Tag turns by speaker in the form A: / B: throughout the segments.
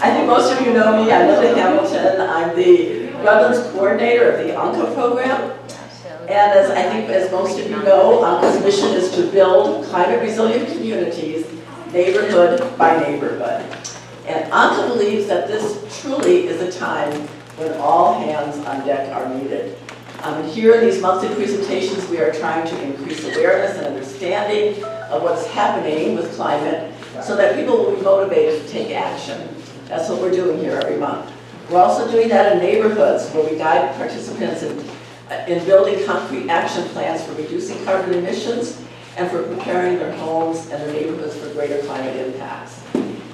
A: I think most of you know me. I'm Linda Hamilton. I'm the Redlands coordinator of the ANCA program. And as most of you know, ANCA's mission is to build climate resilient communities, neighborhood by neighborhood. And ANCA believes that this truly is a time when all hands on deck are needed. And here in these monthly presentations, we are trying to increase awareness and understanding of what's happening with climate so that people will be motivated to take action. That's what we're doing here every month. We're also doing that in neighborhoods where we guide participants in building concrete action plans for reducing carbon emissions and for preparing their homes and their neighborhoods for greater climate impacts.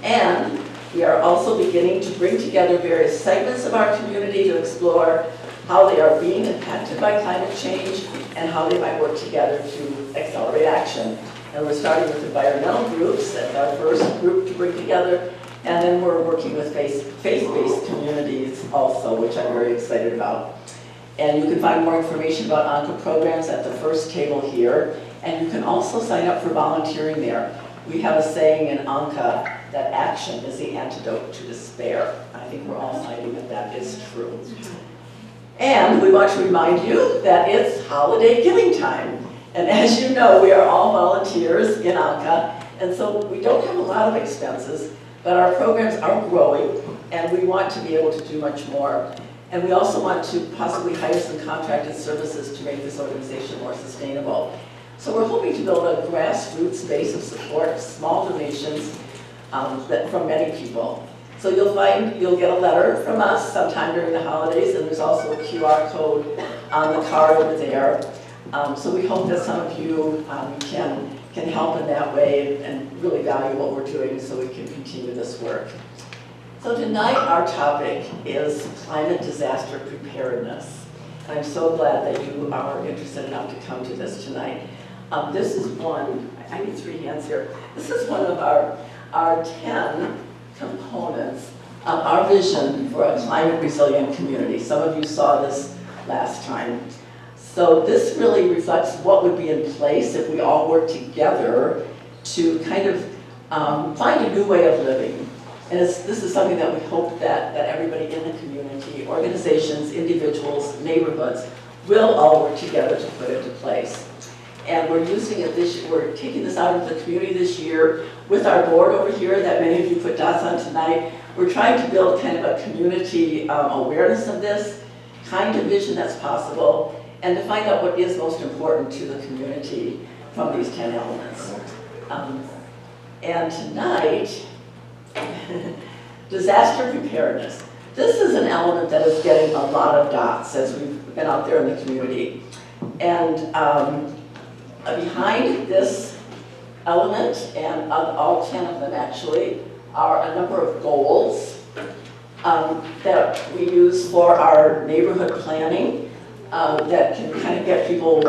A: And we are also beginning to bring together various segments of our community to explore how they are being impacted by climate change and how they might work together to accelerate action. And we're starting with environmental groups. That's our first group to bring together. And then we're working with faith-based communities also, which I'm very excited about. And you can find more information about ANCA programs at the first table here. And you can also sign up for volunteering there. We have a saying in ANCA that action is the antidote to despair. I think we're all finding that that is true. And we want to remind you that it's holiday giving time. And as you know, we are all volunteers in ANCA, and so we don't have a lot of expenses, but our programs are growing, and we want to be able to do much more. And we also want to possibly hire some contracted services to make this organization more sustainable. So we're hoping to build a grassroots base of support, small donations from many people. So you'll get a letter from us sometime during the holidays, and there's also a QR code on the card over there. So we hope that some of you can help in that way and really value what we're doing so we can continue this work. So tonight our topic is climate disaster preparedness. And I'm so glad that you are interested enough to come to this tonight. This is one, I need 3 hands here. This is one of our 10 components of our vision for a climate resilient community. Some of you saw this last time. So this really reflects what would be in place if we all work together to kind of find a new way of living. And this is something that we hope that everybody in the community, organizations, individuals, neighborhoods, will all work together to put into place. And we're using it this year, we're taking this out into the community this year with our board over here that many of you put dots on tonight. We're trying to build kind of a community awareness of this kind of vision that's possible, and to find out what is most important to the community from these 10 elements. And tonight, disaster preparedness. This is an element that is getting a lot of dots as we've been out there in the community. And behind this element, and all 10 of them actually, are a number of goals that we use for our neighborhood planning. That can kind of get people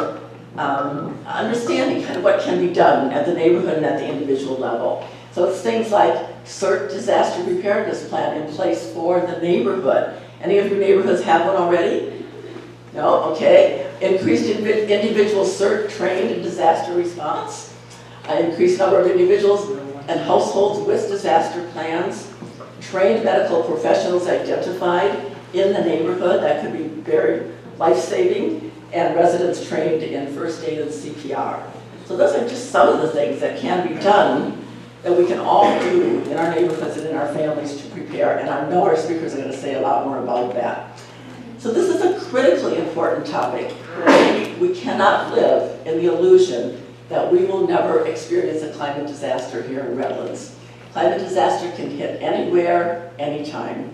A: understanding kind of what can be done at the neighborhood and at the individual level. So it's things like CERT disaster preparedness plan in place for the neighborhood. Any of your neighborhoods have one already? No? Okay. Increased individual CERT trained in disaster response. Increased number of individuals and households with disaster plans. Trained medical professionals identified in the neighborhood. That could be very life-saving, and residents trained in first aid and CPR. So those are just some of the things that can be done that we can all do in our neighborhoods and in our families to prepare, and I know our speakers are going to say a lot more about that. So this is a critically important topic. We cannot live in the illusion that we will never experience a climate disaster here in Redlands. Climate disaster can hit anywhere, anytime.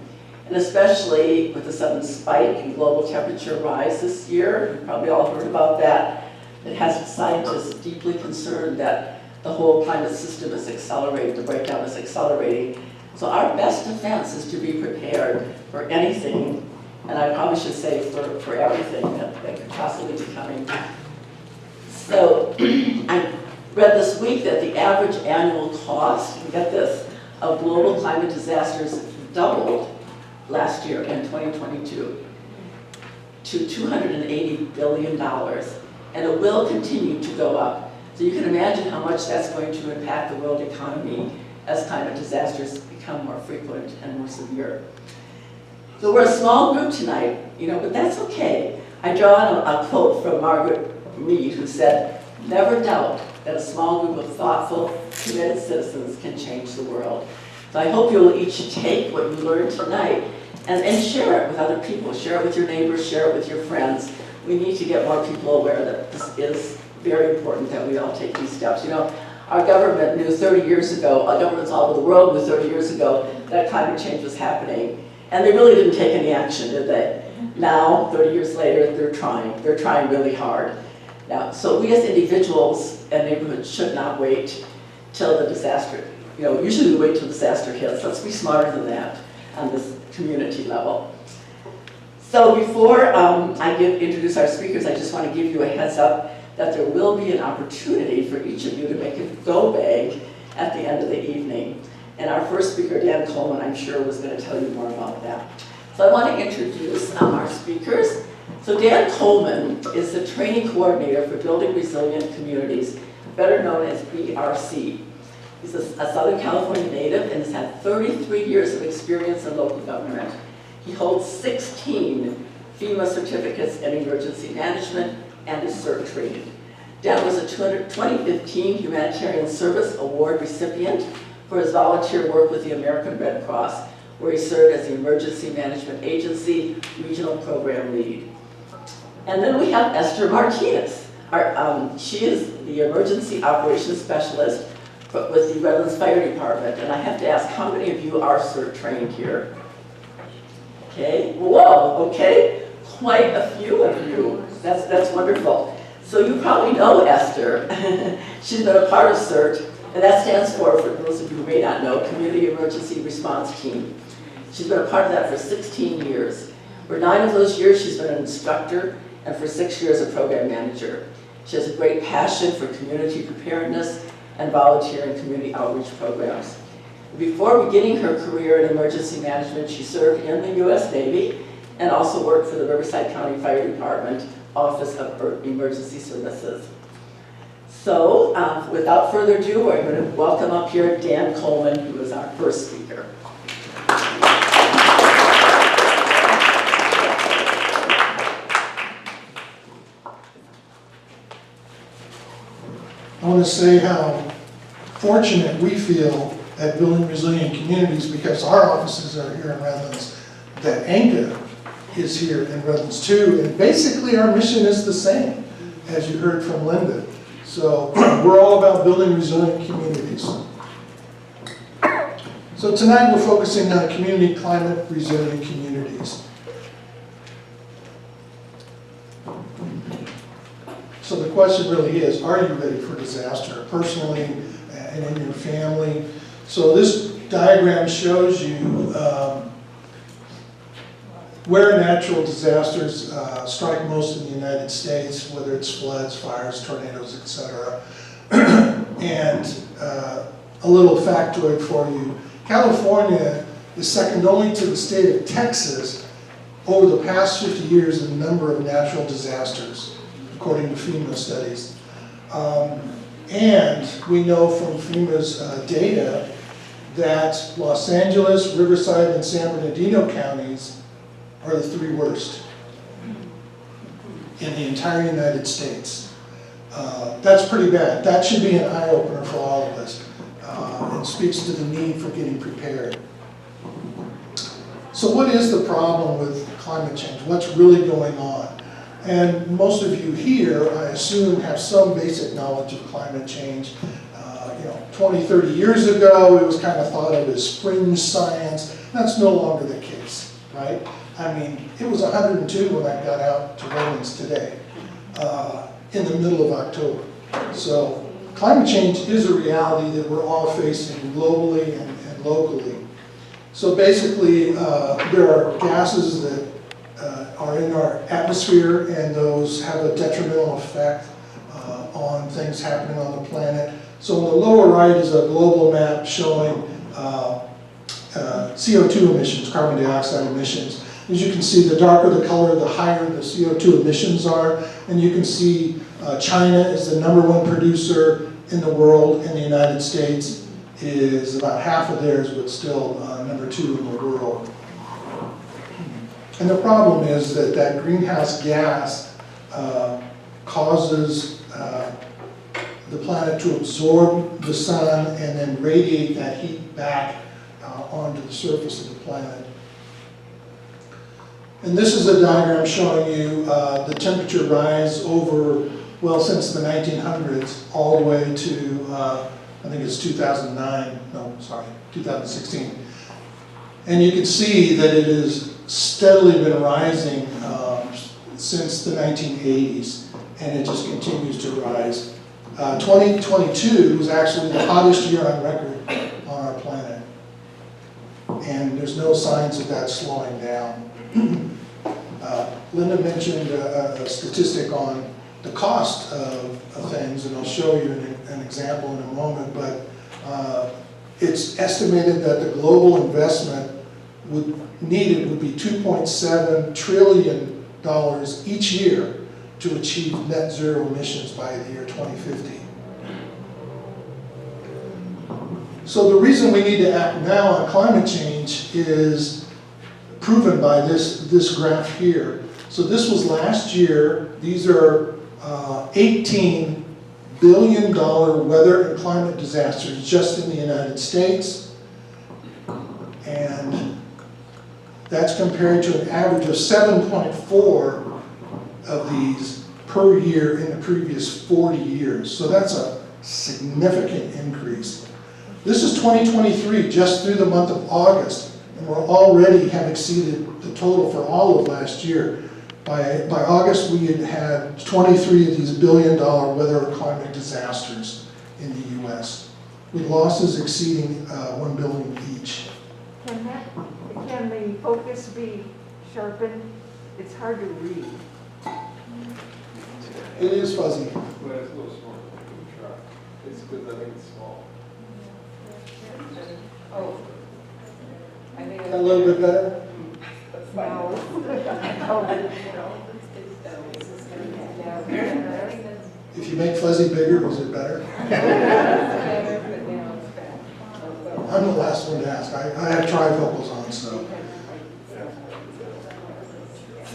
A: And especially with the sudden spike in global temperature rise this year, you've probably all heard about that. It has scientists deeply concerned that the whole climate system is accelerating, the breakdown is accelerating. So our best defense is to be prepared for anything, and I probably should say for everything that could possibly be coming. So I read this week that the average annual cost, get this, of global climate disasters doubled last year in 2022 to $280 billion, and it will continue to go up. So you can imagine how much that's going to impact the world economy as climate disasters become more frequent and more severe. So we're a small group tonight, but that's okay. I draw on a quote from Margaret Mead, who said, "Never doubt that a small group of thoughtful, committed citizens can change the world." So I hope you'll each take what you learned tonight and share it with other people. Share it with your neighbors, share it with your friends. We need to get more people aware that this is very important, that we all take these steps. Our government knew 30 years ago, our governments all over the world knew 30 years ago that climate change was happening. And they really didn't take any action, did they? Now, 30 yees later, they're trying really hard. Now, so we as individuals and neighborhoods should not wait till the disaster, usually we wait till disaster hits. Let's be smarter than that on this community level. So before I introduce our speakers, I just want to give you a heads up that there will be an opportunity for each of you to make a go bag at the end of the evening. And our first speaker, Dan Coleman, I'm sure was going to tell you more about that. So I want to introduce our speakers. So Dan Coleman is the training coordinator for Building Resilient Communities, better known as BRC. He's a Southern California native and has had 33 years of experience in local government. He holds 16 FEMA certificates in emergency management and is CERT trained. Dan was a 2015 Humanitarian Service Award recipient for his volunteer work with the American Red Cross, where he served as the Emergency Management Agency Regional Program Lead. And then we have Esther Martinez. She is the Emergency Operations Specialist with the Redlands Fire Department. And I have to ask, how many of you are CERT trained here? Okay, whoa, okay, quite a few of you. That's wonderful. So you probably know Esther. She's been a part of CERT, and that stands for those of you who may not know, Community Emergency Response Team. She's been a part of that for 16 years. For 9 of those years, she's been an instructor, and for 6 years, a program manager. She has a great passion for community preparedness and volunteering community outreach programs. Before beginning her career in emergency management, she served in the U.S. Navy and also worked for the Riverside County Fire Department Office of Emergency Services. So, without further ado, we're going to welcome up here Dan Coleman, who is our first speaker.
B: I want to say how fortunate we feel at Building Resilient Communities, because our offices are here in Redlands, that ANCA is here in Redlands too, and basically our mission is the same, as you heard from Linda. So we're all about building resilient communities. So tonight we're focusing on community climate resilient communities. So the question really is, are you ready for disaster, personally and in your family? So this diagram shows you where natural disasters strike most in the United States, whether it's floods, fires, tornadoes, etc. And a little factoid for you. California is second only to the state of Texas over the past 50 years in the number of natural disasters, according to FEMA studies. And we know from FEMA's data that Los Angeles, Riverside, and San Bernardino counties are the 3 worst in the entire United States. That's pretty bad. That should be an eye-opener for all of us. It speaks to the need for getting prepared. So what is the problem with climate change? What's really going on? And most of you here, I assume, have some basic knowledge of climate change. 20, 30 years ago, it was kind of thought of as fringe science. That's no longer the case, right? I mean, it was 102 when I got out to Redlands today, in the middle of October. So climate change is a reality that we're all facing globally and locally. So basically, there are gases that are in our atmosphere, and those have a detrimental effect on things happening on the planet. So on the lower right is a global map showing CO2 emissions, carbon dioxide emissions. As you can see, the darker the color, the higher the CO2 emissions are. And you can see China is the #1 producer in the world, and the United States is about half of theirs, but still number 2 in the world. And the problem is that that greenhouse gas causes the planet to absorb the sun and then radiate that heat back onto the surface of the planet. And this is a diagram showing you the temperature rise over, well, since the 1900s, all the way to, I think it's 2009, no, sorry, 2016. And you can see that it has steadily been rising since the 1980s, and it just continues to rise. 2022 was actually the hottest year on record on our planet. And there's no signs of that slowing down. Linda mentioned a statistic on the cost of things, and I'll show you an example in a moment, but it's estimated that the global investment needed would be $2.7 trillion each year to achieve net zero emissions by the year 2050. So the reason we need to act now on climate change is proven by this graph here. So this was last year. These are $18 billion weather and climate disasters just in the United States. And that's compared to an average of 7.4 of these per year in the previous 40 years. So that's a significant increase. This is 2023, just through the month of August, and we're already have exceeded the total for all of last year. By August, we had 23 of these billion-dollar weather or climate disasters in the U.S., with losses exceeding $1 billion each.
C: Can the focus be sharpened? It's hard to read.
B: It is fuzzy.
D: Well, it's a little small. It's because I think it's small.
C: Oh. I think
B: A little bit better?
C: No.
B: If you make fuzzy bigger, is it better? I'm the last one to ask. I have trifocals on, so.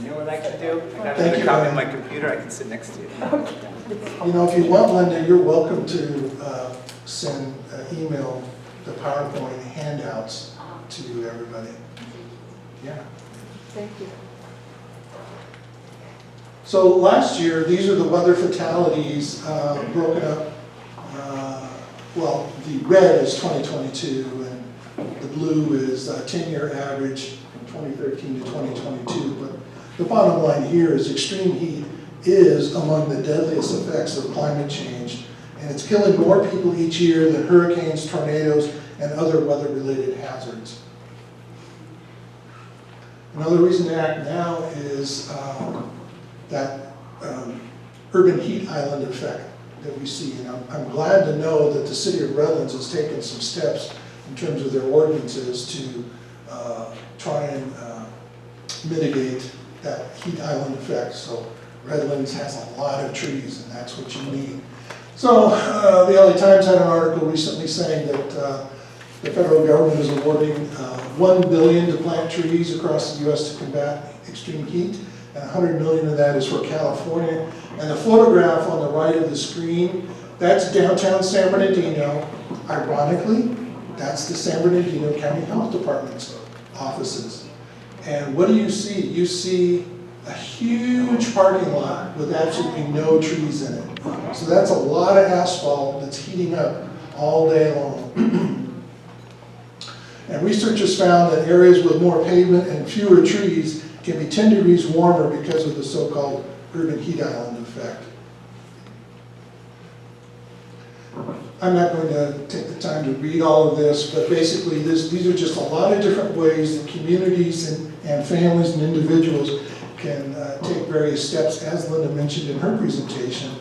E: You know what I can do? I got
B: Thank
E: a
B: you,
E: copy of
B: Brian.
E: my computer, I can sit next to you.
B: You know, if you want, Linda, you're welcome to send email the PowerPoint handouts to everybody. Yeah.
C: Thank you.
B: So last year, these are the weather fatalities broken up. Well, the red is 2022, and the blue is a 10-year average from 2013 to 2022. But the bottom line here is extreme heat is among the deadliest effects of climate change, and it's killing more people each year than hurricanes, tornadoes, and other weather-related hazards. Another reason to act now is that urban heat island effect that we see. And I'm glad to know that the city of Redlands has taken some steps in terms of their ordinances to try and mitigate that heat island effect. So Redlands has a lot of trees, and that's what you need. So the LA Times had an article recently saying that the federal government is awarding $1 billion to plant trees across the U.S. to combat extreme heat, and $100 million of that is for California. And the photograph on the right of the screen, that's downtown San Bernardino. Ironically, that's the San Bernardino County Health Department's offices. And what do you see? You see a huge parking lot with absolutely no trees in it. So that's a lot of asphalt that's heating up all day long. And researchers found that areas with more pavement and fewer trees can be 10 degrees warmer because of the so-called urban heat island effect. I'm not going to take the time to read all of this, but basically these are just a lot of different ways that communities and families and individuals can take various steps, as Linda mentioned in her presentation,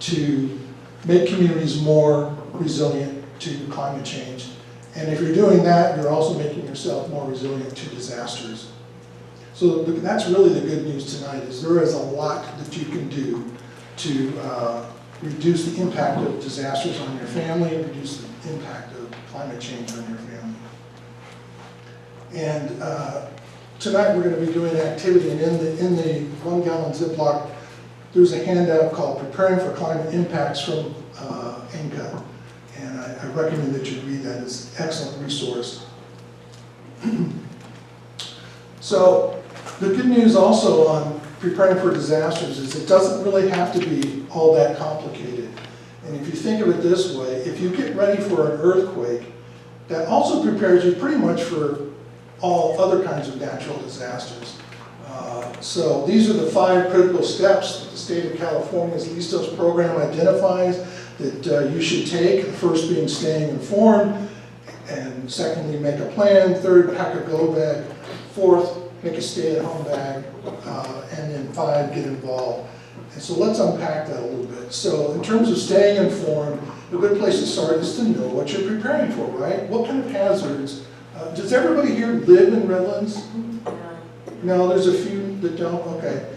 B: to make communities more resilient to climate change. And if you're doing that, you're also making yourself more resilient to disasters. So that's really the good news tonight, is there is a lot that you can do to reduce the impact of disasters on your family, and reduce the impact of climate change on your family. And tonight we're going to be doing an activity, and in the 1 gallon Ziploc, there's a handout called Preparing for Climate Impacts from ANCA. And I recommend that you read that. It's an excellent resource. So the good news also on preparing for disasters is it doesn't really have to be all that complicated. And if you think of it this way, if you get ready for an earthquake, that also prepares you pretty much for all other kinds of natural disasters. So these are the 5 critical steps that the state of California's LISTOS program identifies that you should take. The first being staying informed, and secondly, make a plan. Third, pack a go bag. Fourth, make a stay-at-home bag. And then 5, get involved. And so let's unpack that a little bit. So in terms of staying informed, a good place to start is to know what you're preparing for, right? What kind of hazards? Does everybody here live in Redlands? No, there's a few that don't? Okay.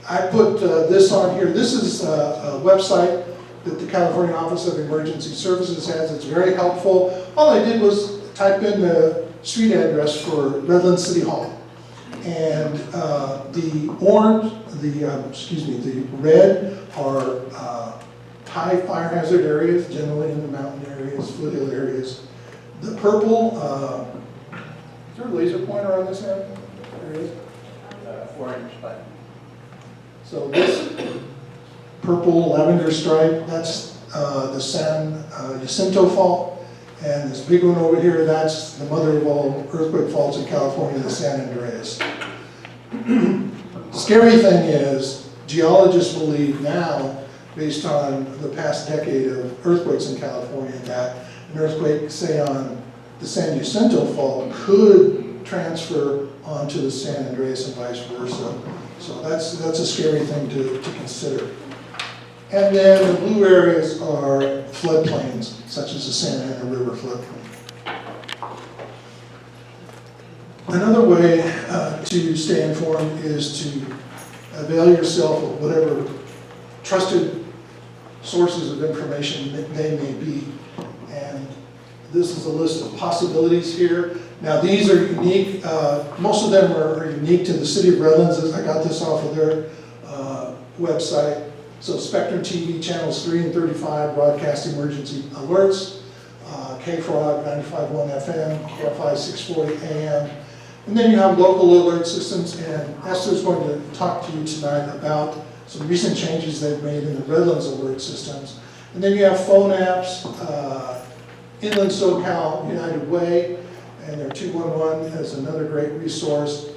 B: I put this on here. This is a website that the California Office of Emergency Services has. It's very helpful. All I did was type in the street address for Redlands City Hall. And the orange, the red are high fire hazard areas, generally in the mountain areas, foothill areas. The purple, is there a laser pointer on this area? There is.
E: Orange button.
B: So this purple lavender stripe, that's the San Jacinto Fault. And this big one over here, that's the mother of all earthquake faults in California, the San Andreas. Scary thing is, geologists believe now, based on the past decade of earthquakes in California, that an earthquake, say on the San Jacinto Fault, could transfer onto the San Andreas and vice versa. So that's a scary thing to consider. And then the blue areas are floodplains, such as the Santa Ana River floodplain. Another way to stay informed is to avail yourself of whatever trusted sources of information that they may be. And this is a list of possibilities here. Now these are unique, most of them are unique to the city of Redlands. I got this off of their website. So Spectrum TV channels 3 and 35 broadcast emergency alerts, KFROG 95.1 FM, KFI 640 AM. And then you have local alert systems, and Esther's going to talk to you tonight about some recent changes they've made in the Redlands alert systems. And then you have phone apps, Inland SoCal United Way, and their 211 is another great resource.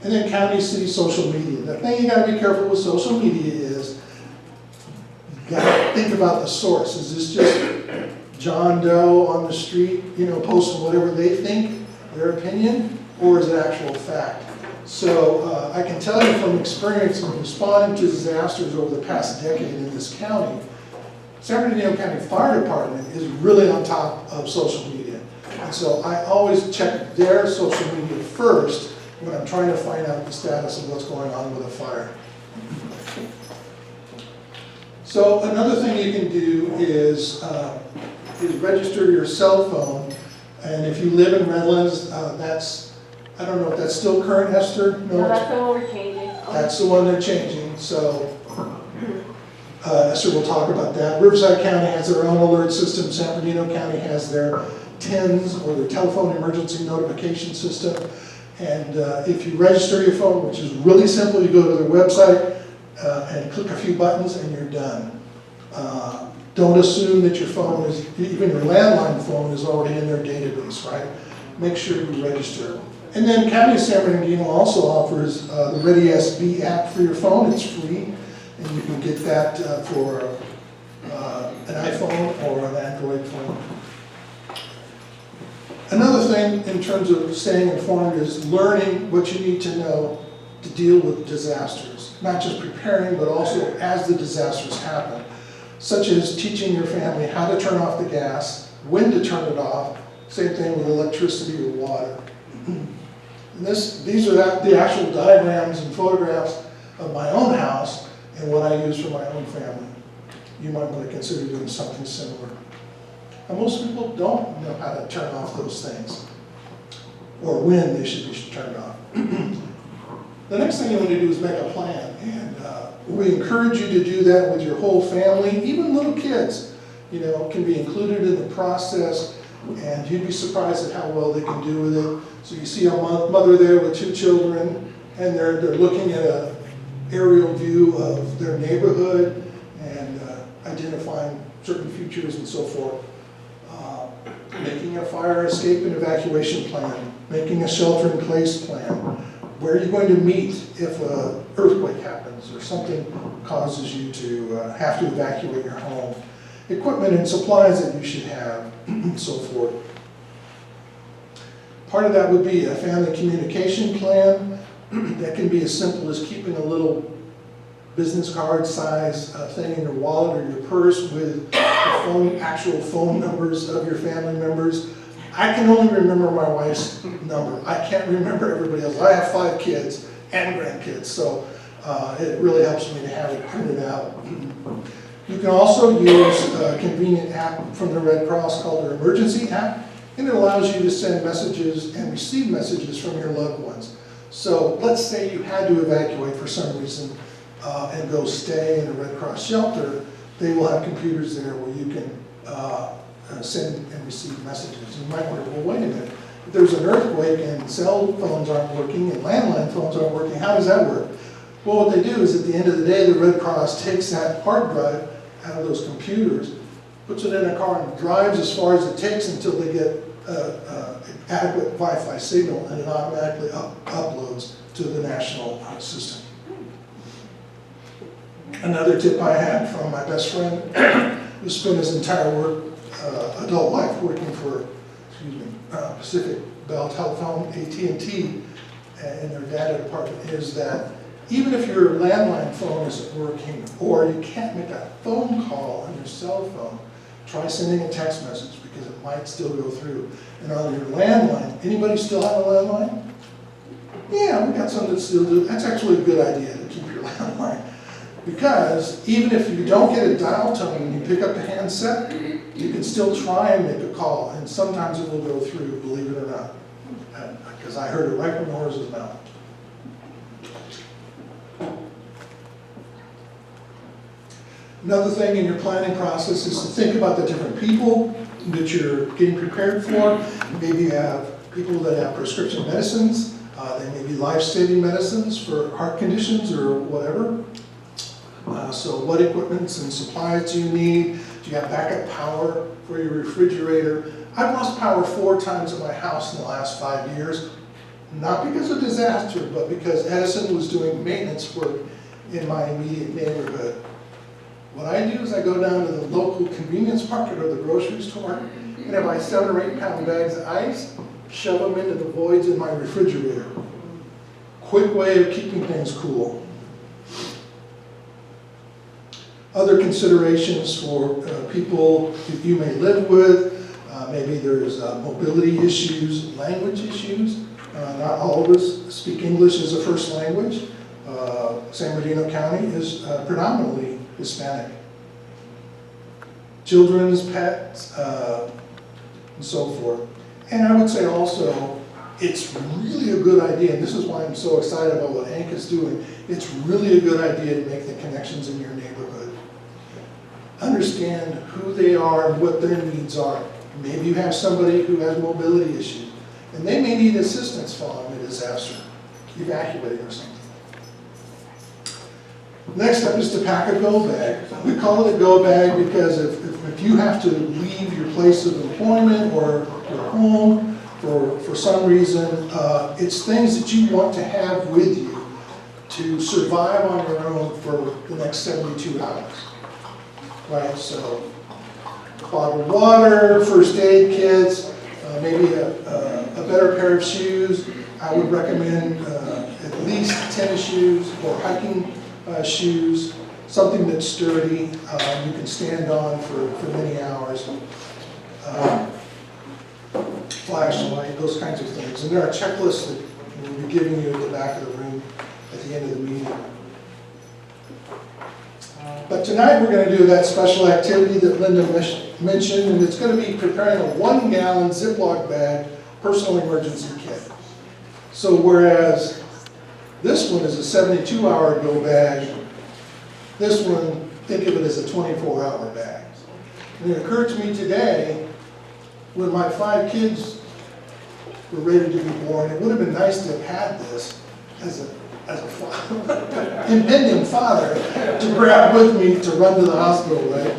B: And then county, city, social media. The thing you gotta be careful with social media is, you gotta think about the source. Is this just John Doe on the street, posting whatever they think, their opinion, or is it actual fact? So I can tell you from experience in responding to disasters over the past decade in this county, San Bernardino County Fire Department is really on top of social media. And so I always check their social media first when I'm trying to find out the status of what's going on with a fire. So another thing you can do is register your cell phone. And if you live in Redlands, I don't know if that's still current, Esther?
F: No, that's the one we're changing.
B: That's the one they're changing, so Esther will talk about that. Riverside County has their own alert system. San Bernardino County has their TINS, or their telephone emergency notification system. And if you register your phone, which is really simple, you go to their website and click a few buttons and you're done. Don't assume that your phone is, even your landline phone is already in their database, right? Make sure you register. And then County of San Bernardino also offers the Ready SB app for your phone. It's free, and you can get that for an iPhone or an Android phone. Another thing in terms of staying informed is learning what you need to know to deal with disasters. Not just preparing, but also as the disasters happen, such as teaching your family how to turn off the gas, when to turn it off, same thing with electricity or water. And these are the actual diagrams and photographs of my own house and what I use for my own family. you might want to consider doing something similar. And most people don't know how to turn off those things, or when they should be turned off. The next thing you want to do is make a plan, and we encourage you to do that with your whole family, even little kids, can be included in the process, and you'd be surprised at how well they can do with it. So you see a mother there with 2 children, and they're looking at an aerial view of their neighborhood and identifying certain features and so forth. Making a fire escape and evacuation plan, making a shelter-in-place plan. Where are you going to meet if an earthquake happens or something causes you to have to evacuate your home? Equipment and supplies that you should have, and so forth. Part of that would be a family communication plan. That can be as simple as keeping a little business card size thing in your wallet or your purse with the actual phone numbers of your family members. I can only remember my wife's number. I can't remember everybody else. I have 5 kids and grandkids, so it really helps me to have it printed out. You can also use a convenient app from the Red Cross called their emergency app, and it allows you to send messages and receive messages from your loved ones. So let's say you had to evacuate for some reason and go stay in a Red Cross shelter. They will have computers there where you can send and receive messages. You might wonder, well, wait a minute, if there's an earthquake and cell phones aren't working and landline phones aren't working, how does that work? Well, what they do is at the end of the day, the Red Cross takes that hard drive out of those computers, puts it in a car and drives as far as it takes until they get adequate Wi-Fi signal, and it automatically uploads to the national system. Another tip I had from my best friend who spent his entire adult life working for Pacific Bell Telephone, AT&T, in their data department, is that even if your landline phone isn't working or you can't make a phone call on your cell phone, try sending a text message because it might still go through. And on your landline, anybody still have a landline? Yeah, we got some that still do. That's actually a good idea to keep your landline. Because even if you don't get a dial tone when you pick up the handset, you can still try and make a call, and sometimes it will go through, believe it or not. Because I heard it right from the horse's mouth. Another thing in your planning process is to think about the different people that you're getting prepared for. Maybe you have people that have prescription medicines. They may be life-saving medicines for heart conditions or whatever. So what equipments and supplies do you need? Do you have backup power for your refrigerator? I've lost power 4 times at my house in the last 5 years. Not because of disaster, but because Edison was doing maintenance work in my immediate neighborhood. What I do is I go down to the local convenience market or the grocery store, and I buy 7 or 8 pound bags of ice, shove them into the voids in my refrigerator. Quick way of keeping things cool. Other considerations for people that you may live with, maybe there's mobility issues, language issues. Not all of us speak English as a first language. San Bernardino County is predominantly Hispanic. Children's, pets, and so forth. And I would say also, it's really a good idea, and this is why I'm so excited about what ANCA is doing, it's really a good idea to make the connections in your neighborhood. Understand who they are and what their needs are. Maybe you have somebody who has mobility issues, and they may need assistance following a disaster, evacuating or something. Next up is to pack a go bag. We call it a go bag because if you have to leave your place of employment or your home for some reason, it's things that you want to have with you to survive on your own for the next 72 hours. Right, so bottled water, first aid kits, maybe a better pair of shoes. I would recommend at least tennis shoes or hiking shoes, something that's sturdy, you can stand on for many hours. Flashlight, those kinds of things. And there are checklists that we'll be giving you at the back of the room at the end of the meeting. But tonight we're going to do that special activity that Linda mentioned, and it's going to be preparing a 1-gallon Ziploc bag personal emergency kit. So whereas this one is a 72-hour go bag, this one, think of it as a 24-hour bag. And it occurred to me today, when my 5 kids were ready to be born, it would have been nice to have had this as a impending father to grab with me to run to the hospital, right?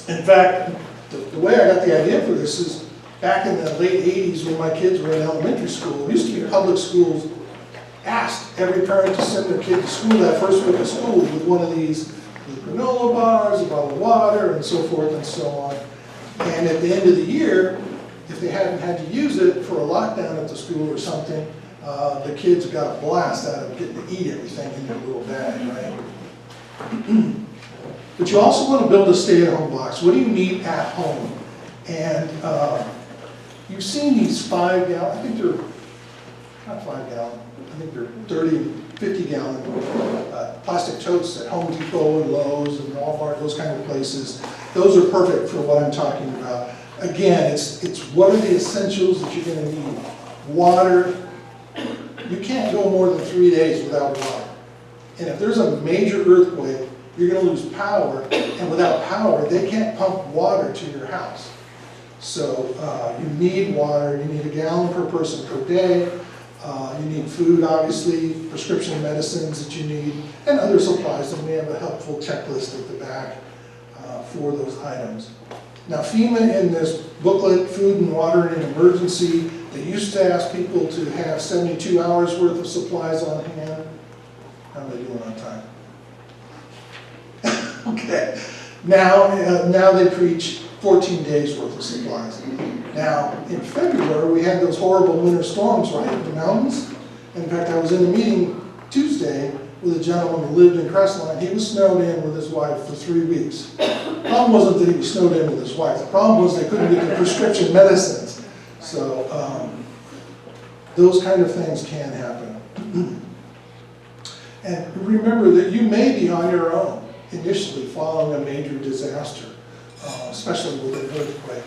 B: In fact, the way I got the idea for this is back in the late 80s when my kids were in elementary school, it used to be public schools asked every parent to send their kid to school that first week of school with one of these with granola bars, a bottle of water, and so forth and so on. And at the end of the year, if they hadn't had to use it for a lockdown at the school or something, the kids got a blast out of getting to eat everything in their little bag, right? But you also want to build a stay-at-home box. What do you need at home? And you've seen these 5-gallon, I think they're not 5-gallon, I think they're 30, 50-gallon plastic totes at Home Depot and Lowe's and Walmart, those kind of places. Those are perfect for what I'm talking about. Again, it's what are the essentials that you're going to need? Water. You can't go more than 3 days without water. And if there's a major earthquake, you're going to lose power. And without power, they can't pump water to your house. So you need water. You need 1 gallon per person per day. You need food, obviously, prescription medicines that you need, and other supplies. And we have a helpful checklist at the back for those items. Now, FEMA in this booklet, Food and Water in an Emergency, they used to ask people to have 72 hours worth of supplies on hand. How am I doing on time? Okay. Now they preach 14 days worth of supplies. Now, in February, we had those horrible winter storms right in the mountains. In fact, I was in a meeting Tuesday with a gentleman who lived in Crestline. He was snowed in with his wife for 3 weeks. The problem wasn't that he was snowed in with his wife. The problem was they couldn't get the prescription medicines. So those kind of things can happen. And remember that you may be on your own initially following a major disaster, especially with an earthquake.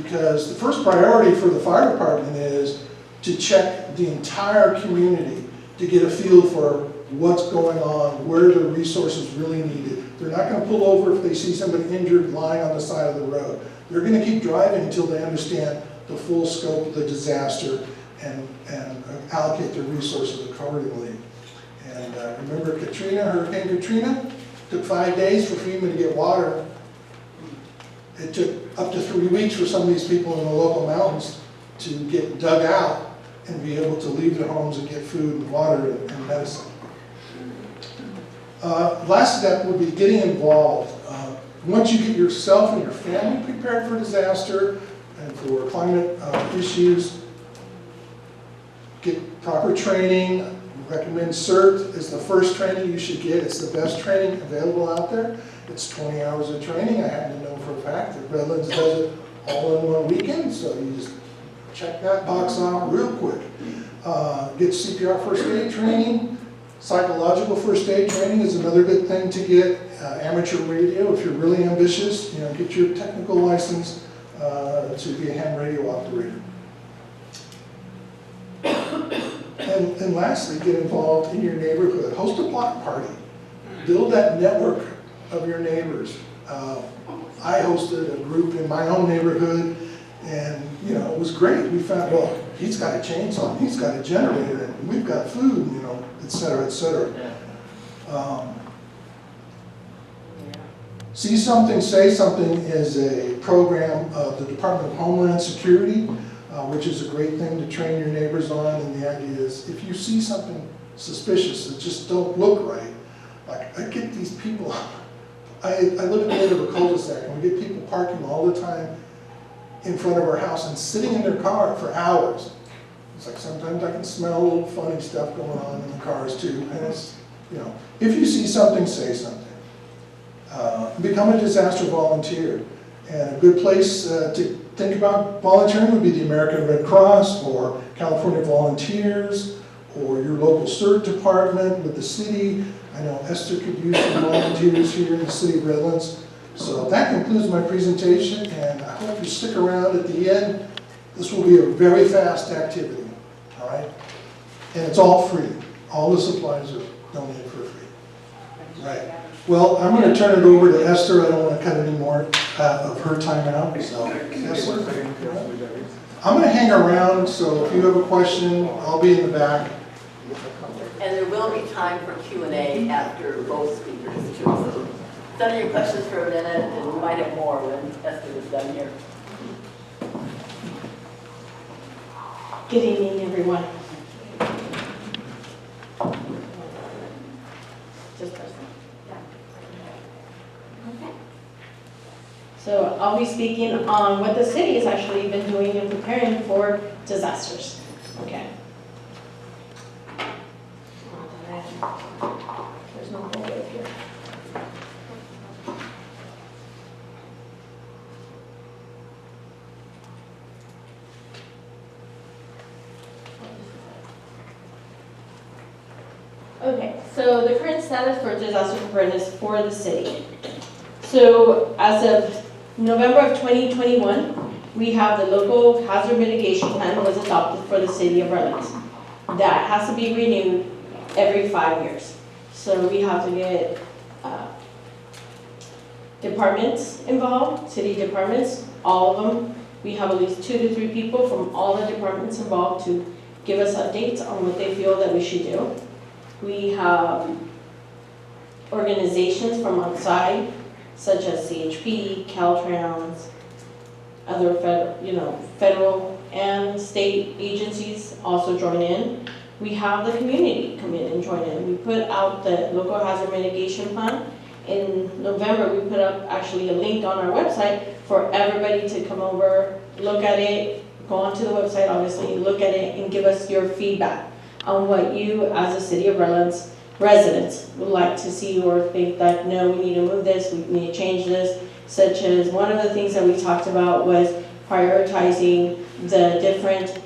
B: Because the first priority for the fire department is to check the entire community to get a feel for what's going on, where the resources really needed. They're not going to pull over if they see somebody injured lying on the side of the road. They're going to keep driving until they understand the full scope of the disaster and allocate their resources accordingly. And remember Hurricane Katrina? Took 5 days for FEMA to get water. It took up to 3 weeks for some of these people in the local mountains to get dug out and be able to leave their homes and get food and water and medicine. Last step would be getting involved. Once you get yourself and your family prepared for disaster and for climate issues, get proper training. Recommend CERT is the first training you should get. It's the best training available out there. It's 20 hours of training. I happen to know for a fact that Redlands does it all in one weekend, so you just check that box off real quick. Get CPR first aid training. Psychological first aid training is another good thing to get. Amateur radio, if you're really ambitious, get your technical license to be a ham radio operator. And lastly, get involved in your neighborhood. Host a block party. Build that network of your neighbors. I hosted a group in my own neighborhood, and it was great. We found, well, he's got a chainsaw, he's got a generator, and we've got food, et cetera, et cetera. See Something, Say Something is a program of the Department of Homeland Security, which is a great thing to train your neighbors on. And the idea is, if you see something suspicious that just don't look right, like I get these people, I live in the end of a cul-de-sac, and we get people parking all the time in front of our house and sitting in their car for hours. It's like sometimes I can smell a little funny stuff going on in the cars too. And it's, if you see something, say something. Become a disaster volunteer. And a good place to think about volunteering would be the American Red Cross or California Volunteers or your local CERT department with the city. I know Esther could use some volunteers here in the city of Redlands. So that concludes my presentation, and I hope you stick around at the end. This will be a very fast activity, all right? And it's all free. All the supplies are donated for free. Right. Well, I'm going to turn it over to Esther. I don't want to cut any more of her time out. So, Esther, I'm going to hang around, so if you have a question, I'll be in the back.
A: And there will be time for Q&A after both speakers too. So study your questions for a minute, and we might have more when Esther is done here.
F: Good evening, everyone. Just press that. Okay. So I'll be speaking on what the city has actually been doing in preparing for disasters. Okay. There's no hallway here. Okay, so the current status for disaster preparedness for the city. So as of November of 2021, we have the local hazard mitigation plan was adopted for the city of Redlands. That has to be renewed every 5 years. So we have to get departments involved, city departments, all of them. We have at least 2 to 3 people from all the departments involved to give us updates on what they feel that we should do. We have organizations from outside, such as CHP, Caltrans, other federal and state agencies also join in. We have the community come in and join in. We put out the local hazard mitigation plan. In November, we put up actually a link on our website for everybody to come over, look at it, go onto the website, obviously, look at it, and give us your feedback on what you, as a City of Redlands residents, would like to see or think that, no, we need to move this, we need to change this, such as one of the things that we talked about was prioritizing the different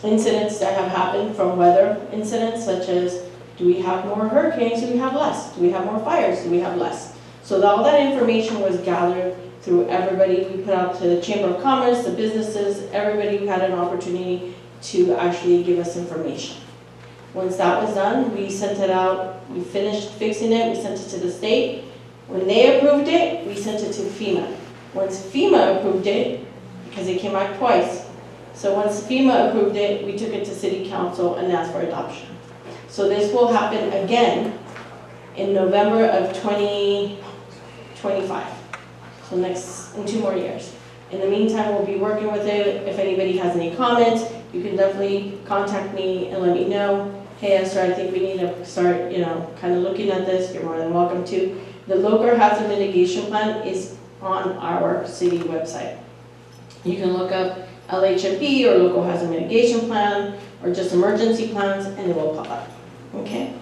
F: incidents that have happened from weather incidents, such as, do we have more hurricanes, do we have less? Do we have more fires, do we have less? So all that information was gathered through everybody. We put out to the Chamber of Commerce, the businesses, everybody who had an opportunity to actually give us information. Once that was done, we sent it out, we finished fixing it, we sent it to the state. When they approved it, we sent it to FEMA. Once FEMA approved it, because it came back twice, so once FEMA approved it, we took it to City Council and asked for adoption. So this will happen again in November of 2025. So in 2 more years. In the meantime, we'll be working with it. If anybody has any comments, you can definitely contact me and let me know. Hey Esther, I think we need to start, kind of looking at this. You're more than welcome to. The local hazard mitigation plan is on our city website. You can look up LHMP or local hazard mitigation plan or just emergency plans and it will pop up. Okay?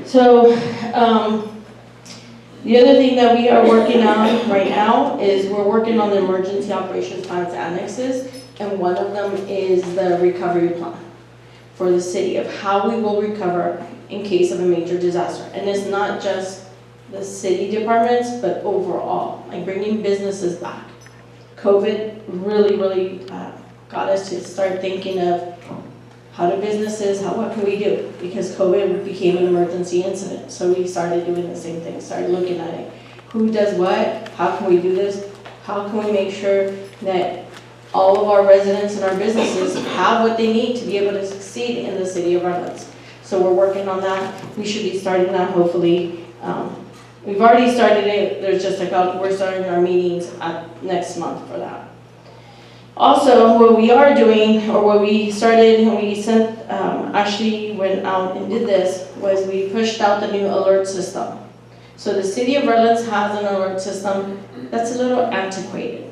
F: So, the other thing that we are working on right now is we're working on the emergency operations plans annexes, and one of them is the recovery plan for the city of how we will recover in case of a major disaster. And it's not just the city departments, but overall, like bringing businesses back. COVID really got us to start thinking of how do businesses, what can we do? Because COVID became an emergency incident. So we started doing the same thing, started looking at it. Who does what? How can we do this? How can we make sure that all of our residents and our businesses have what they need to be able to succeed in the city of Redlands? So we're working on that. We should be starting that hopefully. We've already started it. There's just we're starting our meetings next month for that. Also, what we are doing, or what we started and we sent, actually went out and did this, was we pushed out the new alert system. So the city of Redlands has an alert system that's a little antiquated.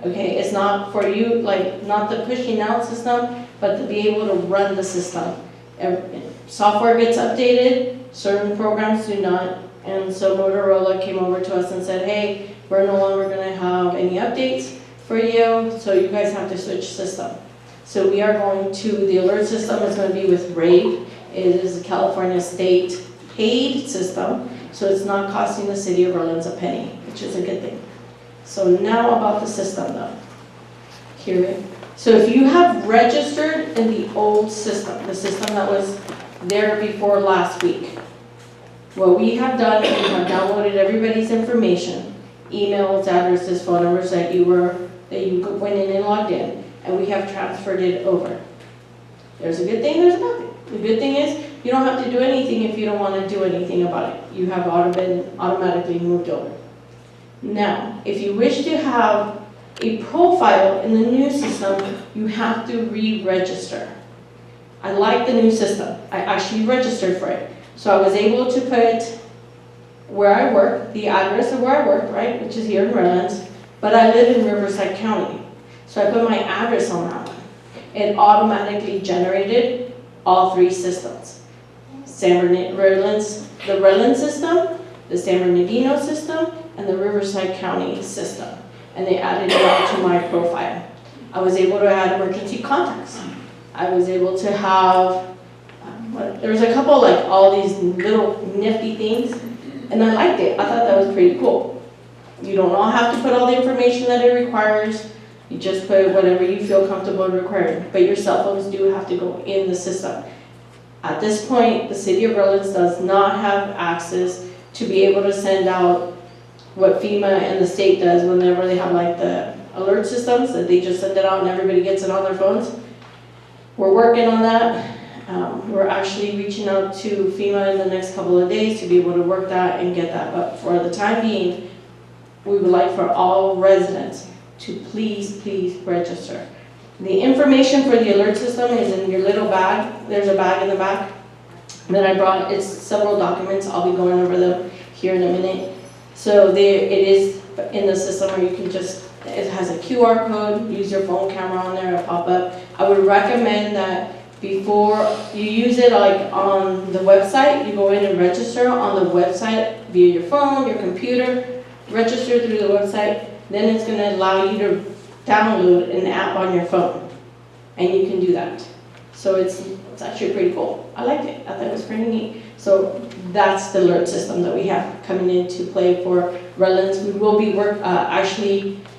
F: Okay, it's not for you, not the pushing out system, but to be able to run the system. Software gets updated, certain programs do not, and so Motorola came over to us and said, hey, we're no longer going to have any updates for you, so you guys have to switch system. So we are going to, the alert system is going to be with RAVE. It is a California state paid system, so it's not costing the city of Orleans a penny, which is a good thing. So now about the system though. Here, so if you have registered in the old system, the system that was there before last week, what we have done is we have downloaded everybody's information, emails, addresses, phone numbers that you went in and logged in, and we have transferred it over. There's a good thing, there's a bad thing. The good thing is you don't have to do anything if you don't want to do anything about it. You have been automatically moved over. Now, if you wish to have a profile in the new system, you have to re-register. I like the new system. I actually registered for it. So I was able to put where I work, the address of where I work, right, which is here in Maryland, but I live in Riverside County. So I put my address on that one. It automatically generated all three systems. The Redland system, the San Bernardino system, and the Riverside County system. And they added it all to my profile. I was able to add emergency contacts. I was able to have, there's a couple like all these little nifty things, and I liked it. I thought that was pretty cool. You don't all have to put all the information that it requires. You just put whatever you feel comfortable requiring. But your cell phones do have to go in the system. At this point, the city of Orleans does not have access to be able to send out what FEMA and the state does whenever they have like the alert systems, that they just send it out and everybody gets it on their phones. We're working on that. We're actually reaching out to FEMA in the next couple of days to be able to work that and get that. But for the time being, we would like for all residents to please register. The information for the alert system is in your little bag. There's a bag in the back that I brought. It's several documents. I'll be going over them here in a minute. So it is in the system where you can just, it has a QR code, use your phone camera on there, it'll pop up. I would recommend that before you use it like on the website, you go in and register on the website via your phone, your computer, register through the website, then it's going to allow you to download an app on your phone, and you can do that. So it's actually pretty cool. I liked it. I thought it was pretty neat. So that's the alert system that we have coming into play for Redlands. We will be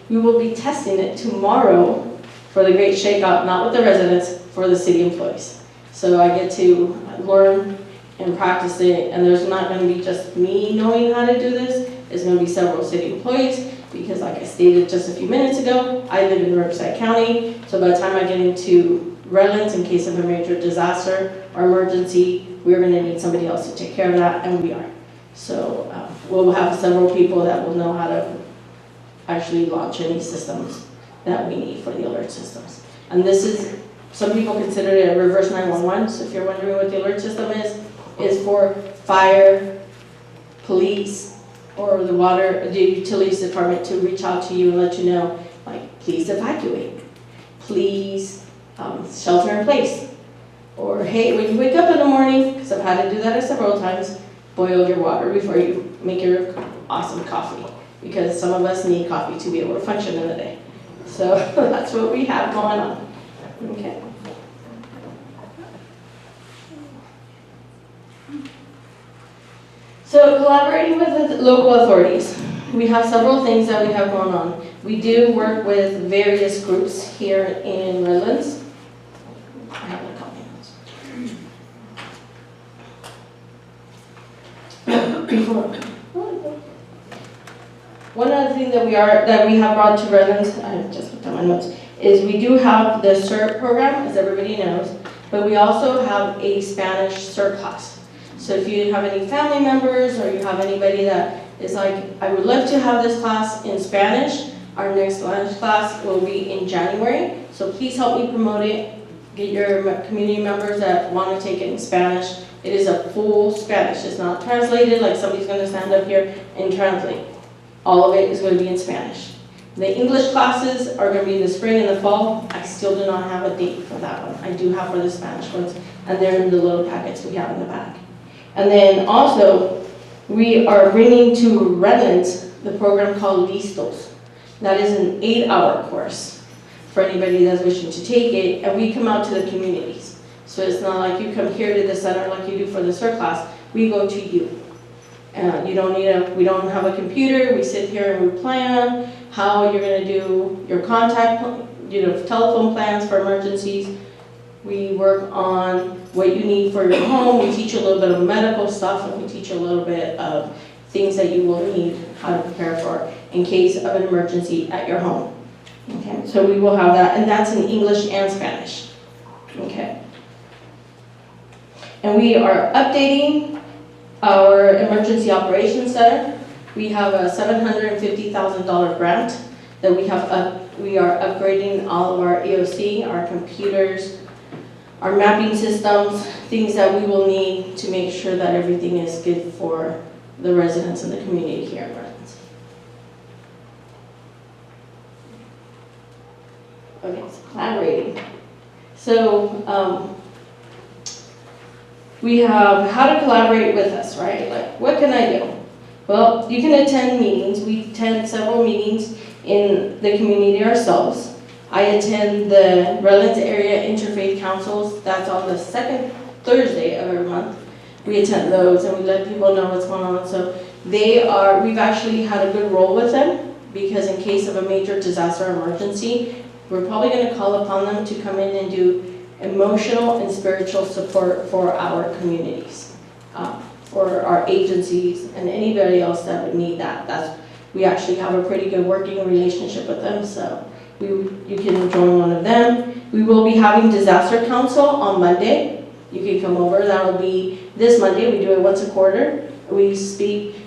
F: we will be testing it tomorrow for the Great Shakeout, not with the residents, for the city employees. So I get to learn and practice it, and there's not going to be just me knowing how to do this. There's going to be several city employees, because like I stated just a few minutes ago, I live in Riverside County, so by the time I get into Redlands in case of a major disaster or emergency, we're going to need somebody else to take care of that, and we are. So we'll have several people that will know how to actually launch any systems that we need for the alert systems. And this is, some people consider it a reverse 911, so if you're wondering what the alert system is for fire, police, or the utilities department to reach out to you and let you know, like, please evacuate, please shelter in place, or hey, when you wake up in the morning, because I've had to do that several times, boil your water before you make your awesome coffee, because some of us need coffee to be able to function in the day. So that's what we have going on. Okay. So collaborating with the local authorities. We have several things that we have going on. We do work with various groups here in Redlands. I have a copy of this. One other thing that we have brought to Redlands, I just looked at my notes, is we do have the CERT program, as everybody knows, but we also have a Spanish CERT class. So if you have any family members or you have anybody that is like, I would love to have this class in Spanish, our next Spanish class will be in January. So please help me promote it. Get your community members that want to take it in Spanish. It is a full Spanish. It's not translated like somebody's going to stand up here and translate. All of it is going to be in Spanish. The English classes are going to be in the spring and the fall. I still do not have a date for that one. I do have for the Spanish ones, and they're in the little packets we have in the back. And then also, we are bringing to Redlands the program called Listos. That is an 8-hour course. for anybody that's wishing to take it, and we come out to the communities. So it's not like you come here to the center like you do for the CERT class, we go to you. You don't need we don't have a computer, we sit here and we plan how you're gonna do your contact, telephone plans for emergencies. We work on what you need for your home, we teach you a little bit of medical stuff, and we teach you a little bit of things that you will need, how to prepare for in case of an emergency at your home. Okay, so we will have that, and that's in English and Spanish. Okay. And we are updating our Emergency Operations Center. We have a $750,000 grant that we are upgrading all of our EOC, our computers, our mapping systems, things that we will need to make sure that everything is good for the residents in the community here in Redlands. Okay, so collaborating. So we have how to collaborate with us, right? Like, what can I do? Well, you can attend meetings. We attend several meetings in the community ourselves. I attend the Redlands Area Interfaith Councils. That's on the second Thursday of every month. We attend those and we let people know what's going on. So we've actually had a good role with them because in case of a major disaster or emergency, we're probably going to call upon them to come in and do emotional and spiritual support for our communities, for our agencies and anybody else that would need that. We actually have a pretty good working relationship with them, so you can join one of them. We will be having Disaster Council on Monday. You can come over. That'll be this Monday. We do it once a quarter. We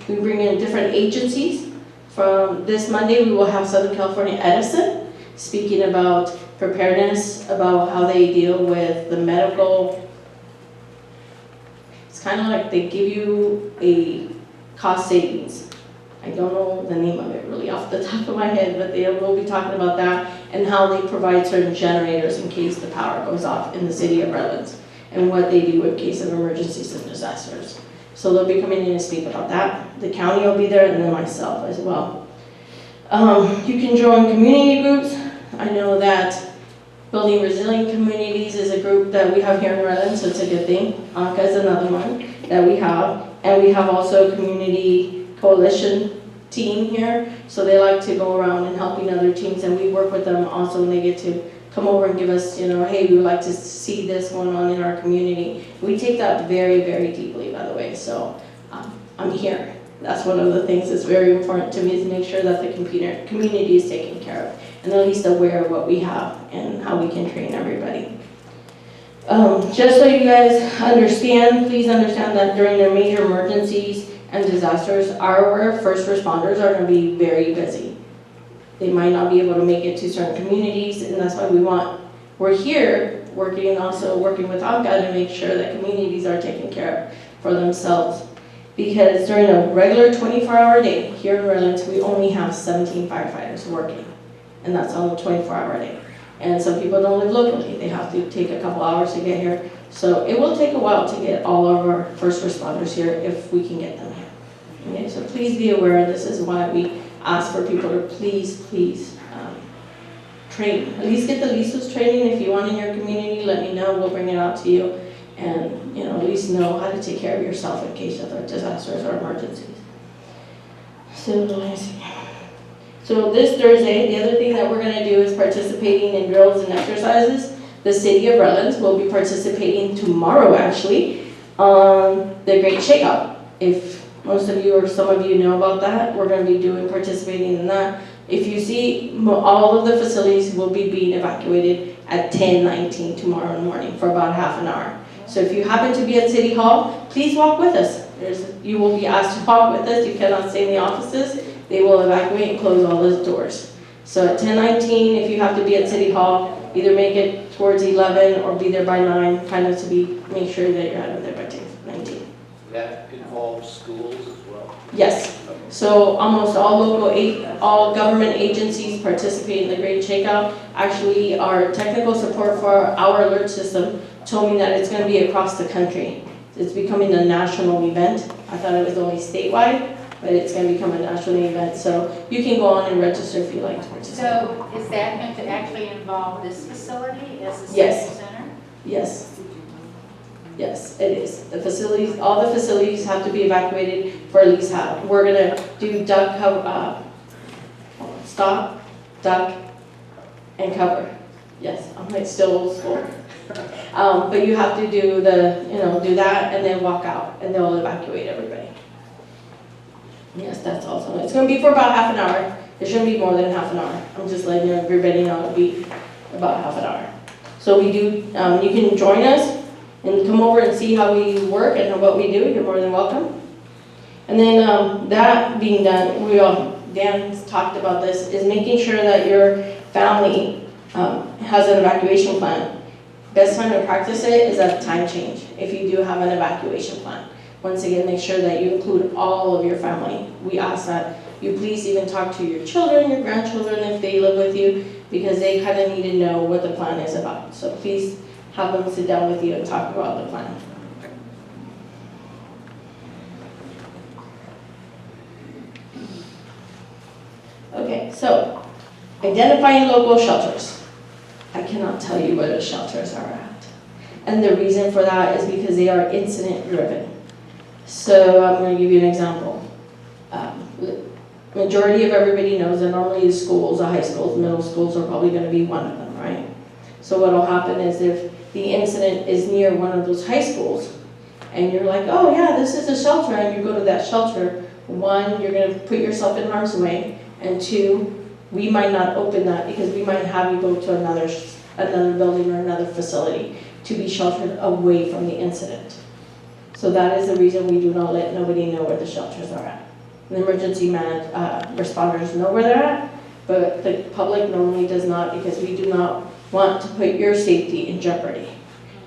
F: bring in different agencies. From this Monday, we will have Southern California Edison speaking about preparedness, about how they deal with the medical. It's kind of like they give you a cost savings. I don't know the name of it really off the top of my head, but they will be talking about that and how they provide certain generators in case the power goes off in the city of Redlands and what they do in case of emergencies and disasters. So they'll be coming in and speak about that. The county will be there and then myself as well. You can join community groups. I know that Building Resilient Communities is a group that we have here in Redlands, so it's a good thing. ANCA is another one that we have. And we have also a community coalition team here, so they like to go around and helping other teams, and we work with them also when they get to come over and give us, hey, we would like to see this going on in our community. We take that very, very deeply, by the way, so I'm here. That's one of the things that's very important to me, is to make sure that the community is taken care of and at least aware of what we have and how we can train everybody. Just so you guys understand, please understand that during the major emergencies and disasters, our first responders are going to be very busy. They might not be able to make it to certain communities, and that's why we're here working with ANCA to make sure that communities are taken care of for themselves. Because during a regular 24-hour day here in Redlands, we only have 17 firefighters working, and that's on a 24-hour day. And some people don't live locally. They have to take a couple hours to get here. So it will take a while to get all of our first responders here if we can get them here. Okay, so please be aware, this is why we ask for people to please train. At least get the LISOS training. If you want in your community, let me know. We'll bring it out to you. And at least know how to take care of yourself in case of disasters or emergencies. So let me see. So this Thursday, the other thing that we're going to do is participating in drills and exercises. The city of Redlands will be participating tomorrow, actually, on the Great Shakeout. If most of you or some of you know about that, we're going to be participating in that. If you see, all of the facilities will be being evacuated at 10:19 tomorrow morning for about half an hour. So if you happen to be at City Hall, please walk with us. You will be asked to walk with us. You cannot stay in the offices. They will evacuate and close all those doors. So at 10:19, if you have to be at City Hall, either make it towards 11 or be there by 9, kind of make sure that you're out of there by 10:19.
E: That involves schools as well?
F: Yes. So almost all government agencies participate in the Great Shakeout. Actually, our technical support for our alert system told me that it's going to be across the country. It's becoming a national event. I thought it was only statewide, but it's gonna become a national event, so you can go on and register if you like to participate.
G: So is that going to actually involve this facility as the
F: Yes.
G: senior center?
F: Yes. Yes, it is. The facilities, all the facilities have to be evacuated for at least half. We're gonna do duck, stop, duck, and cover. Yes, I'm like still old school. But you have to do do that and then walk out and they'll evacuate everybody. Yes, that's awesome. It's gonna be for about half an hour. It shouldn't be more than half an hour. I'm just letting everybody know it'll be about half an hour. So we do, you can join us and come over and see how we work and what we do. You're more than welcome. And then that being done, Dan's talked about this, is making sure that your family has an evacuation plan. Best time to practice it is at time change, if you do have an evacuation plan. Once again, make sure that you include all of your family. We ask that you please even talk to your children, your grandchildren, if they live with you, because they kind of need to know what the plan is about. So please have them sit down with you and talk about the plan. Okay, so identifying local shelters. I cannot tell you where the shelters are at. And the reason for that is because they are incident driven. So I'm going to give you an example. Majority of everybody knows that normally the schools, the high schools, middle schools are probably going to be one of them, right? So what will happen is if the incident is near one of those high schools and you're like, oh yeah, this is a shelter, and you go to that shelter, one, you're going to put yourself in harm's way, and two, we might not open that because we might have you go to another building or another facility to be sheltered away from the incident. So that is the reason we do not let nobody know where the shelters are at. The emergency responders know where they're at, but the public normally does not, because we do not want to put your safety in jeopardy.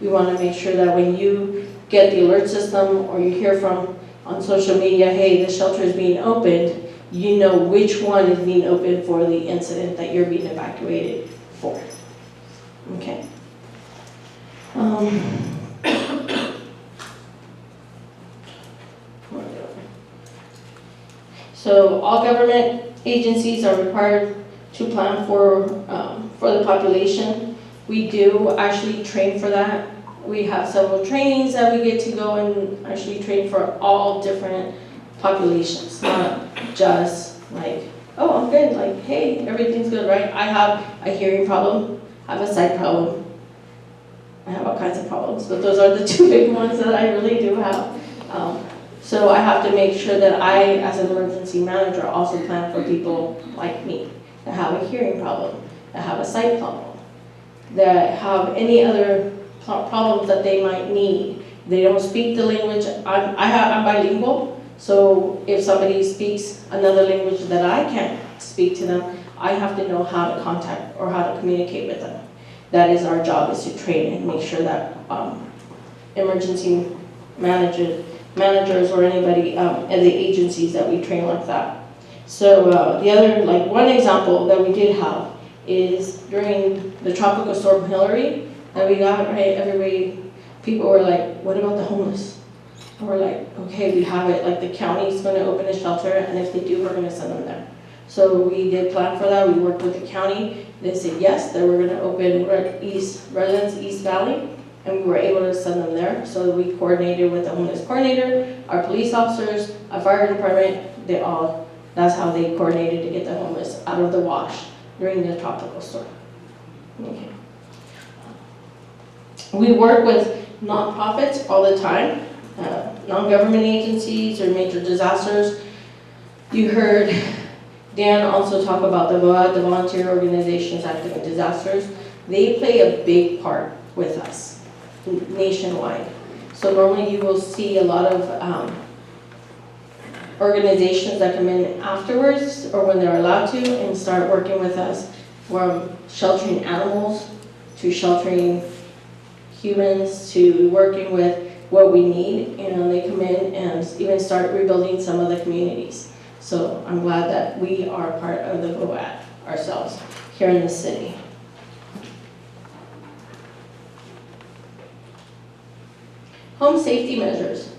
F: We want to make sure that when you get the alert system or you hear from on social media, hey, this shelter is being opened, you know which one is being opened for the incident that you're being evacuated for. Okay. So all government agencies are required to plan for the population. We do actually train for that. We have several trainings that we get to go and actually train for all different populations, not just like, oh, I'm good, like, hey, everything's good, right? I have a hearing problem, I have a sight problem, I have all kinds of problems, but those are the two big ones that I really do have. So I have to make sure that I, as an emergency manager, also plan for people like me that have a hearing problem, that have a sight problem, that have any other problems that they might need. They don't speak the language. I'm bilingual, so if somebody speaks another language that I can't speak to them, I have to know how to contact or how to communicate with them. That is our job, is to train and make sure that emergency managers or anybody at the agencies that we train like that. So the other, like one example that we did have is during the tropical storm Hillary that we got, right, everybody, people were like, what about the homeless? And we're like, okay, we have it, like the county's gonna open a shelter, and if they do, we're gonna send them there. So we did plan for that. We worked with the county. They said yes, that we're gonna open Redlands East Valley, and we were able to send them there. So we coordinated with the homeless coordinator, our police officers, our fire department, that's how they coordinated to get the homeless out of the wash during the tropical storm. Okay. We work with nonprofits all the time, non-government agencies or major disasters. You heard Dan also talk about the VOAD, the Volunteer Organizations Active in Disasters. They play a big part with us nationwide. So normally you will see a lot of organizations that come in afterwards or when they're allowed to and start working with us, from sheltering animals to sheltering humans to working with what we need, and they come in and even start rebuilding some of the communities. So I'm glad that we are part of the VOAD ourselves here in the city. Home safety measures.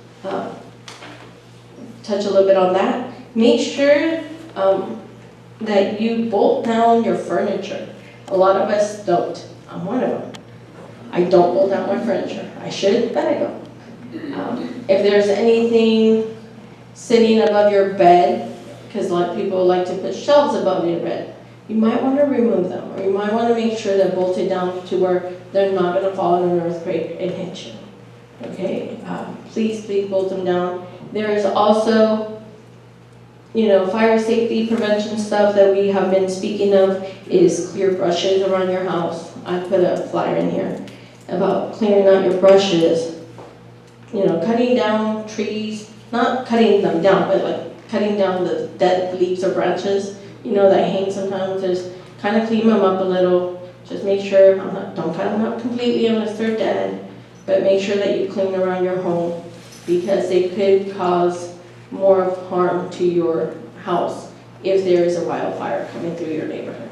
F: Touch a little bit on that. Make sure that you bolt down your furniture. A lot of us don't. I'm one of them. I don't bolt down my furniture. I should, but I don't. If there's anything sitting above your bed, because a lot of people like to put shelves above your bed, you might want to remove them, or you might want to make sure they're bolted down to where they're not going to fall in an earthquake and hit you. Okay, please bolt them down. There is also, fire safety prevention stuff that we have been speaking of is clear brushes around your house. I put a flyer in here about clearing out your brushes. Cutting down trees, not cutting them down, but like cutting down the dead leaves or branches, that hang sometimes. Just kind of clean them up a little. Just make sure, don't cut them up completely unless they're dead, but make sure that you clean around your home because they could cause more harm to your house if there is a wildfire coming through your neighborhood.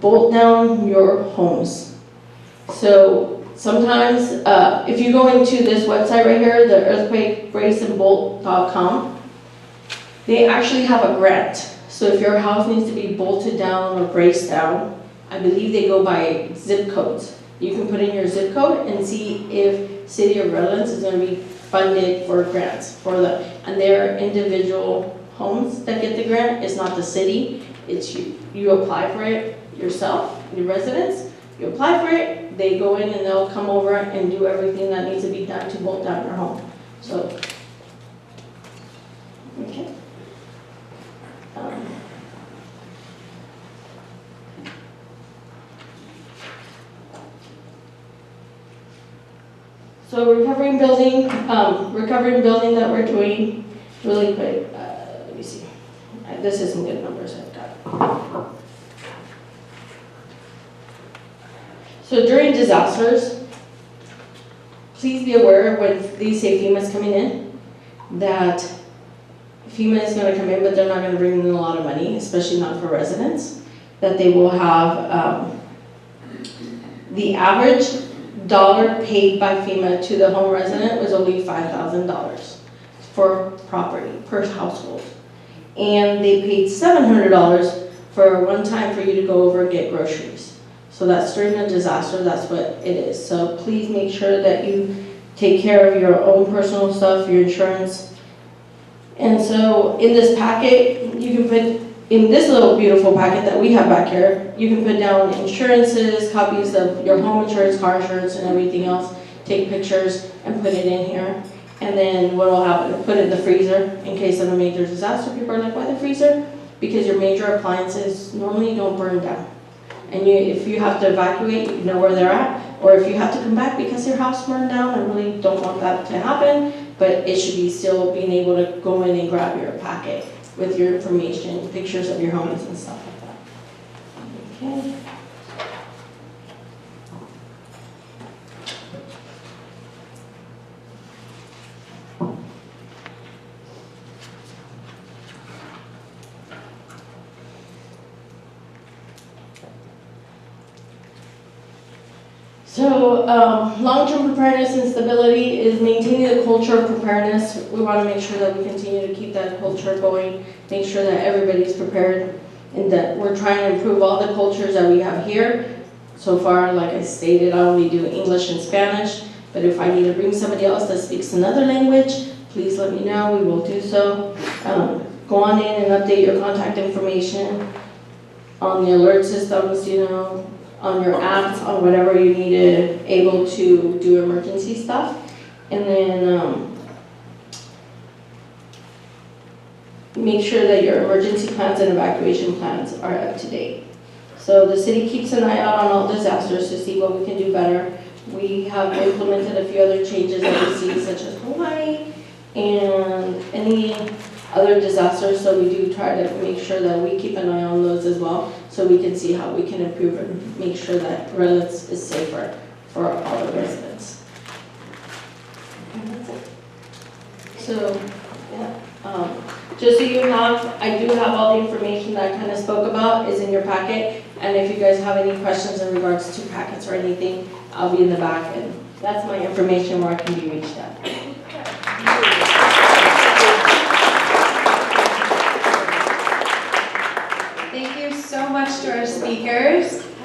F: Bolt down your homes. So sometimes, if you go into this website right here, the earthquakebraceandbolt.com, they actually have a grant. So if your house needs to be bolted down or braced down, I believe they go by zip codes. You can put in your zip code and see if City of Redlands is going to be funded for grants for them. And their individual homes that get the grant. It's not the city, it's you. You apply for it yourself, your residents. You apply for it, they go in and they'll come over and do everything that needs to be done to bolt down your home. So, okay. So recovering building that we're doing really quick. Let me see. This isn't good numbers I've got. So during disasters, please be aware when these say FEMA is coming in, that FEMA is going to come in, but they're not going to bring in a lot of money, especially not for residents, that they will have the average dollar paid by FEMA to the home resident was only $5,000 for property per household. And they paid $700 for one time for you to go over and get groceries. So that's during a disaster, that's what it is. So please make sure that you take care of your own personal stuff, your insurance. And so in this packet, you can put, in this little beautiful packet that we have back here, you can put down insurances, copies of your home insurance, car insurance, and everything else. Take pictures and put it in here. And then what will happen, put it in the freezer in case of a major disaster. People are like, why the freezer? Because your major appliances normally don't burn down. And if you have to evacuate, you know where they're at. Or if you have to come back because your house burned down, I really don't want that to happen. But it should be still being able to go in and grab your packet with your information, pictures of your homes and stuff like that. Okay. So long-term preparedness and stability is maintaining the culture of preparedness. We want to make sure that we continue to keep that culture going, make sure that everybody's prepared, and that we're trying to improve all the cultures that we have here. So far, like I stated, I only do English and Spanish, but if I need to bring somebody else that speaks another language, please let me know, we will do so. Go on in and update your contact information on the alert systems, on your apps, on whatever you needed, able to do emergency stuff. And then make sure that your emergency plans and evacuation plans are up to date. So the city keeps an eye out on all disasters to see what we can do better. We have implemented a few other changes that we see, such as Hawaii and any other disasters, so we do try to make sure that we keep an eye on those as well, so we can see how we can improve and make sure that Redlands is safer for all the residents. And that's it. So, yeah, just so you have, I do have all the information that I kind of spoke about is in your packet, and if you guys have any questions in regards to packets or anything, I'll be in the back, and that's my information where I can be reached at.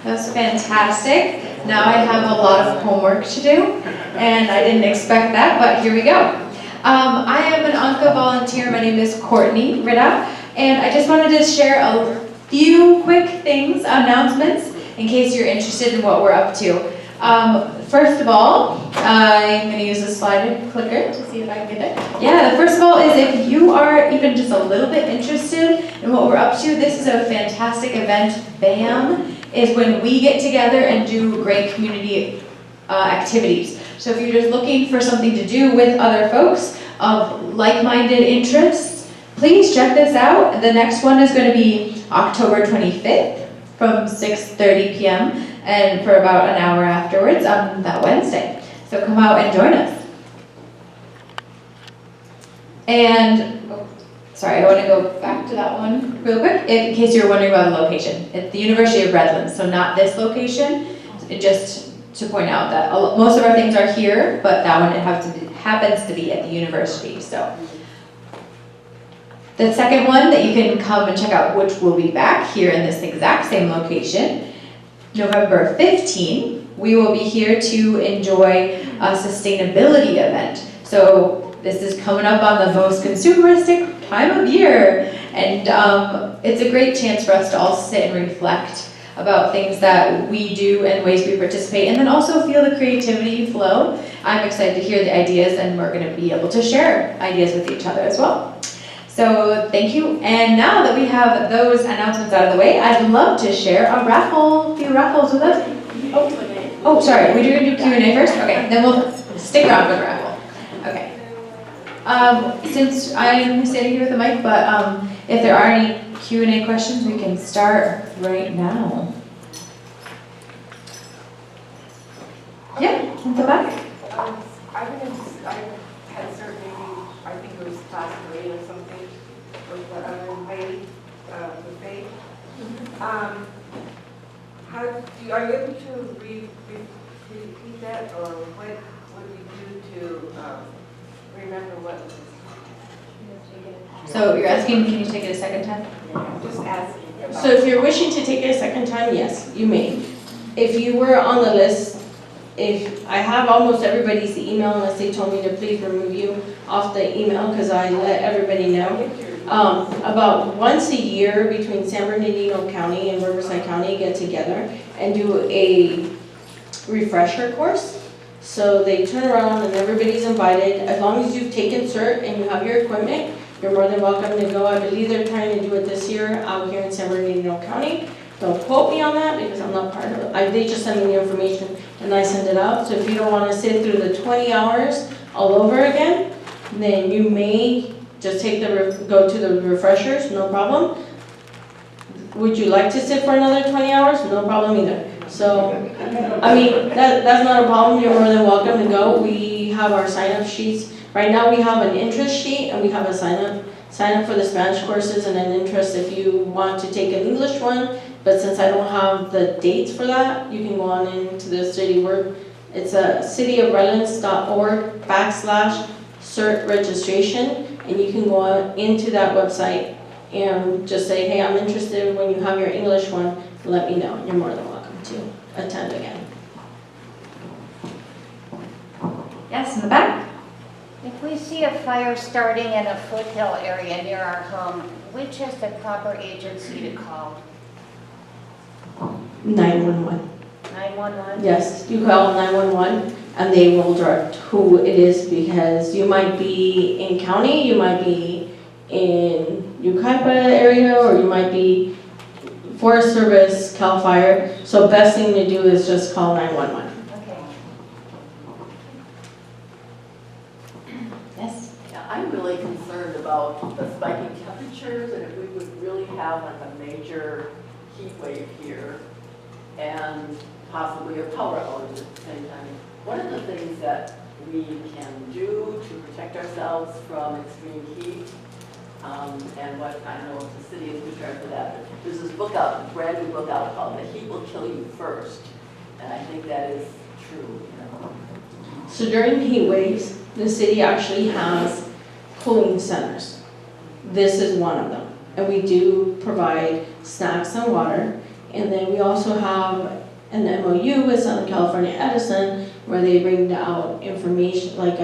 H: That was fantastic. Now I have a lot of homework to do, and I didn't expect that, but here we go. I am an ANCA volunteer. My name is Courtney Ritta, and I just wanted to share a few quick things, announcements, in case you're interested in what we're up to. First of all, I'm going to use a slide clicker to see if I can get it. Yeah, the first of all is if you are even just a little bit interested in what we're up to, this is a fantastic event. BAM is when we get together and do great community activities. So if you're just looking for something to do with other folks of like-minded interests, please check this out. The next one is going to be October 25th from 6:30 p.m. and for about an hour afterwards on that Wednesday. So come out and join us. And, sorry, I want to go back to that one real quick, in case you're wondering about the location. It's the University of Redlands, so not this location. Just to point out that most of our things are here, but that one happens to be at the university. So the second one that you can come and check out, which will be back here in this exact same location, November 15, we will be here to enjoy a sustainability event. So this is coming up on the most consumeristic time of year, and it's a great chance for us to all sit and reflect about things that we do and ways we participate, and then also feel the creativity flow. I'm excited to hear the ideas, and we're going to be able to share ideas with each other as well. So thank you, and now that we have those announcements out of the way, I'd love to share a few raffles with us. Oh, sorry, we're going to do Q&A first? Okay, then we'll stick around for the raffle. Okay. Since I'm standing here with the mic, but if there are any Q&A questions, we can start right now. Yeah, in the back.
I: I had a certain maybe, I think it was class grade or something, with the other lady, the faith. Are you able to repeat that, or what do we do to remember what was?
F: So you're asking, can you take it a second time?
I: Just asking.
F: So if you're wishing to take it a second time, yes, you may. If you were on the list, if I have almost everybody's email, unless they told me to please remove you off the email, because I let everybody know. About once a year between San Bernardino County and Riverside County get together and do a refresher course. So they turn around and everybody's invited. As long as you've taken cert and you have your equipment, you're more than welcome to go. I believe they're trying to do it this year out here in San Bernardino County. Don't quote me on that because I'm not part of it. They just send me the information and I send it out. So if you don't want to sit through the 20 hours all over again, then you may just go to the refreshers, no problem. Would you like to sit for another 20 hours? No problem either. So, I mean, that's not a problem. You're more than welcome to go. We have our sign-up sheets. Right now we have an interest sheet and we have a sign up for the Spanish courses and an interest if you want to take an English one. But since I don't have the dates for that, you can go on into the city word. It's a cityofredlands.org/cert registration, and you can go on into that website and just say, hey, I'm interested. When you have your English one, let me know. You're more than welcome to attend again.
H: Yes, in the back.
G: If we see a fire starting in a foothill area near our home, which is the proper agency to call?
F: 911.
G: 911?
F: Yes, you call 911 and they will direct who it is, because you might be in county, you might be in Yucaipa area, or you might be Forest Service, CAL FIRE. So best thing to do is just call 911.
G: Okay.
H: Yes.
A: Yeah, I'm really concerned about the spiking temperatures, and if we would really have like a major heat wave here and possibly a power outage at the same time. What are the things that we can do to protect ourselves from extreme heat? And what, I don't know if the city is prepared for that, but there's this book out, a brand new book out called The Heat Will Kill You First. And I think that is true, you know.
F: So during heat waves, the city actually has cooling centers. This is one of them. And we do provide snacks and water. And then we also have an MOU with Southern California Edison where they bring out information like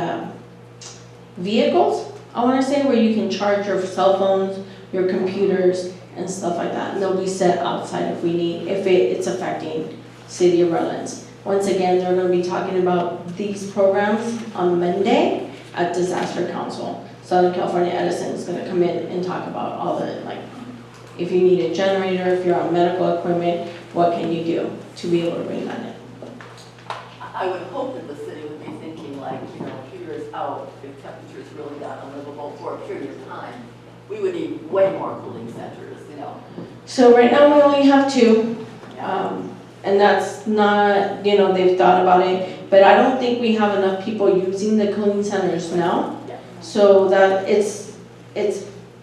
F: vehicles, I want to say, where you can charge your cell phones, your computers, and stuff like that. And they'll be set outside if we need, if it's affecting City of Redlands. Once again, they're going to be talking about these programs on Monday at Disaster Council. Southern California Edison is going to come in and talk about all the, like, if you need a generator, if you're on medical equipment, what can you do to be able to bring that in?
A: I would hope that the city would be thinking like, you know, a few years out, if temperatures really got unlivable for a period of time, we would need way more cooling centers, you know.
F: So right now we only have 2, and that's not, you know, they've thought about it, but I don't think we have enough people using the cooling centers now.
A: Yeah.
F: So that it's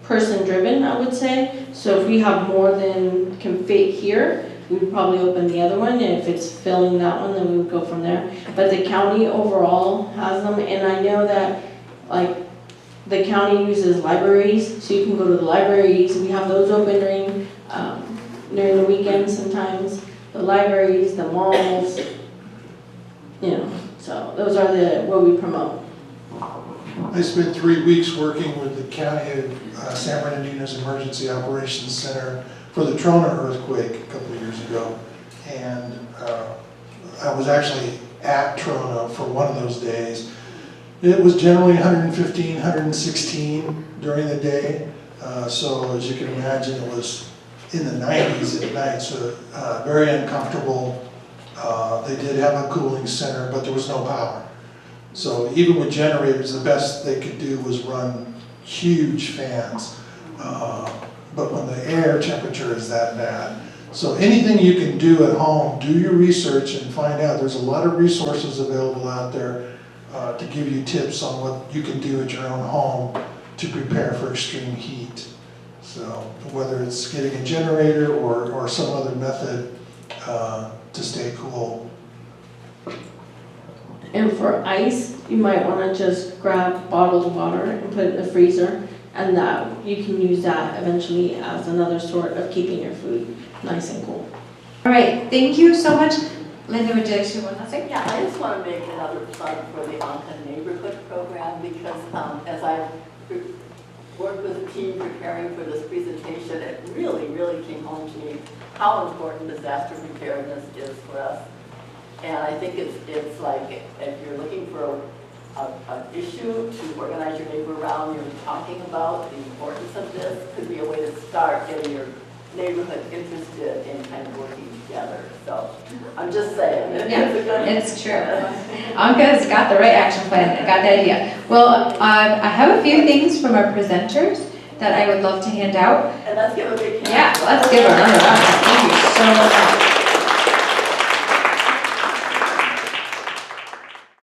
F: person driven, I would say. So if we have more than can fit here, we'd probably open the other one, and if it's filling that one, then we would go from there. But the county overall has them, and I know that, like, the county uses libraries, so you can go to the libraries. We have those open during the weekends sometimes. The libraries, the malls, you know, so those are what we promote.
B: I spent 3 weeks working with the County of San Bernardino's Emergency Operations Center for the Trona earthquake a couple of years ago. And I was actually at Trona for one of those days. It was generally 115, 116 during the day. So as you can imagine, it was in the 90s at night, so very uncomfortable. They did have a cooling center, but there was no power. So even with generators, the best they could do was run huge fans. But when the air temperature is that bad. So anything you can do at home, do your research and find out. There's a lot of resources available out there to give you tips on what you can do at your own home to prepare for extreme heat. So whether it's getting a generator or some other method to stay cool.
F: And for ice, you might want to just grab bottled water and put it in the freezer, and that you can use that eventually as another sort of keeping your food nice and cool.
H: All right, thank you so much. Linda, would you like to say one last thing?
A: Yeah, I just want to make another plug for the ANCA neighborhood program because as I've worked with a team preparing for this presentation, it really, really came home to me how important disaster preparedness is for us. And I think it's like if you're looking for an issue to organize your neighbor around, you're talking about the importance of this, could be a way to start getting your neighborhood interested in kind of working together. So I'm just saying,
H: It's true. ANCA's got the right action plan, got the idea. Well, I have a few things from our presenters that I would love to hand out.
A: And let's give a big hand.
H: Yeah, let's give her another round. Thank you so much.